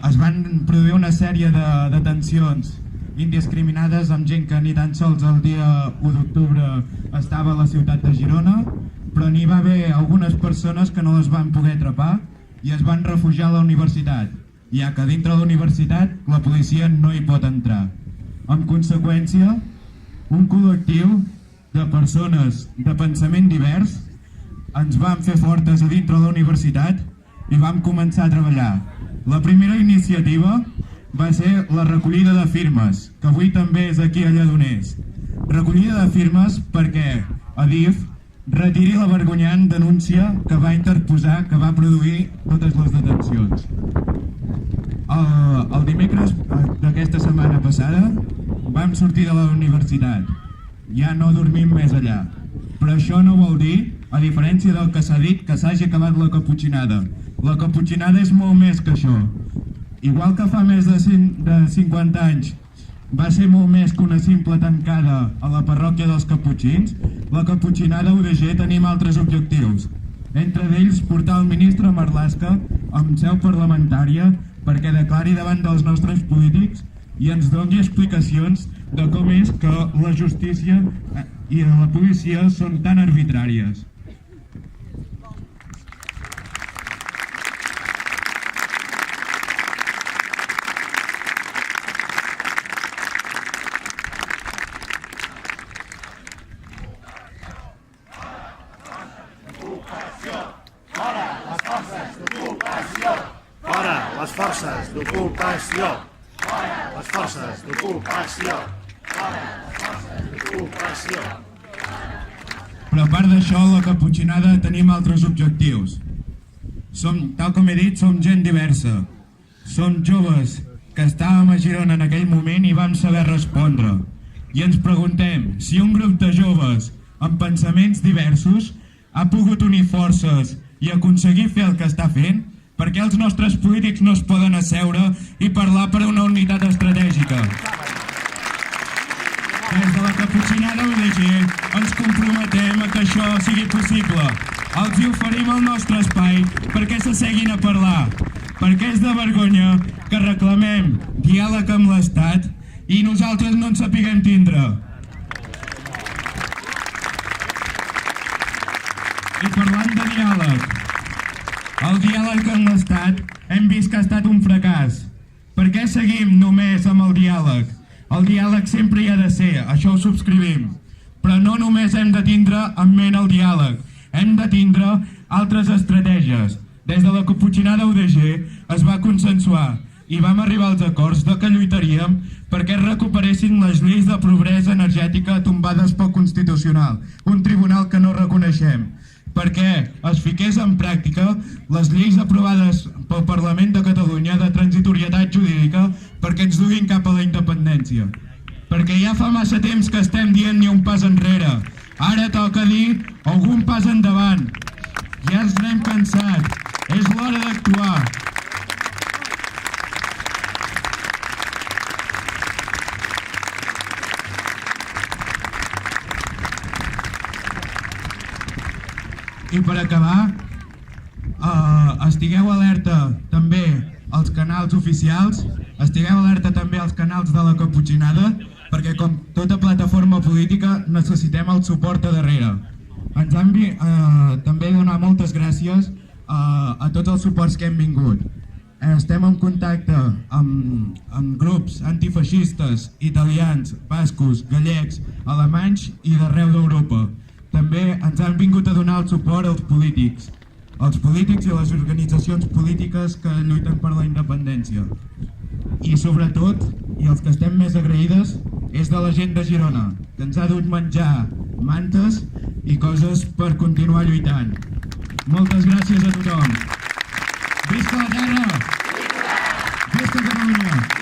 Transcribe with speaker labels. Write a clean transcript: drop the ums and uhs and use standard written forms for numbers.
Speaker 1: es van produir una sèrie de detencions indiscriminades amb gent que ni tan sols el dia 1 d'octubre estava a la ciutat de Girona, però n'hi va haver algunes persones que no les van poder atrapar i es van refugiar a la universitat, ja que dintre de la universitat la policia no hi pot entrar. En conseqüència, un col·lectiu de persones de pensament divers ens vam fer fortes a dintre de la universitat i vam començar a treballar. La primera iniciativa va ser la recollida de firmes, que avui també és aquí a Lledoners. Recollida de firmes perquè Adif retiri la vergonyant denúncia que va interposar, que va produir totes les detencions. El dimecres d'aquesta setmana passada vam sortir de la universitat. Ja no dormim més allà. Però això no vol dir, a diferència del que s'ha dit, que s'hagi acabat la caputxinada. La caputxinada és molt més que això. Igual que fa més de 50 anys va ser molt més que una simple tancada a la parròquia dels Caputxins, la caputxinada UDG tenim altres objectius. Entre ells, portar el ministre Marlaska amb seu parlamentària perquè declari davant dels nostres polítics i ens doni explicacions de com és que la justícia i la policia són tan arbitràries.
Speaker 2: Les forces d'ocupació! Les forces d'ocupació!
Speaker 1: Però a part d'això, la caputxinada tenim altres objectius. Tal com he dit, som gent diversa. Som joves que estàvem a Girona en aquell moment i vam saber respondre. I ens preguntem si un grup de joves amb pensaments diversos ha pogut unir forces i aconseguir fer el que està fent, per què els nostres polítics no es poden asseure i parlar per una unitat estratègica? Des de la caputxinada UDG ens comprometem a que això sigui possible. Els hi oferim el nostre espai perquè s'asseguin a parlar, perquè és de vergonya que reclamem diàleg amb l'Estat i nosaltres no en sapiguem tindre. I parlant de diàleg, el diàleg amb l'Estat hem vist que ha estat un fracàs. Per què seguim només amb el diàleg? El diàleg sempre hi ha de ser, això ho subscrivim. Però no només hem de tindre en ment el diàleg, hem de tindre altres estratègies. Des de la caputxinada UDG es va consensuar i vam arribar als acords de que lluitaríem perquè es recuperessin les lleis de pobresa energètica tombades pel Constitucional, un tribunal que no reconeixem, perquè es fiqués en pràctica les lleis aprovades pel Parlament de Catalunya de transitorietat jurídica perquè ens duguin cap a la independència. Perquè ja fa massa temps que estem dient ni un pas enrere. Ara toca dir algun pas endavant. Ja ens n'hem cansat. És l'hora d'actuar. I per acabar, estigueu alerta també als canals oficials, estigueu alerta també als canals de la caputxinada, perquè com tota plataforma política necessitem el suport a darrere. Ens han també donar moltes gràcies a tots els suports que hem vingut. Estem en contacte amb grups antifeixistes italians, bascos, gallecs, alemanys i d'arreu d'Europa. També ens han vingut a donar el suport als polítics i a les organitzacions polítiques que lluiten per la independència. I sobretot, i els que estem més agraïdes, és de la gent de Girona, que ens ha dut menjar, mantes i coses per continuar lluitant. Moltes gràcies a tothom. Visca la terra! Visca Catalunya!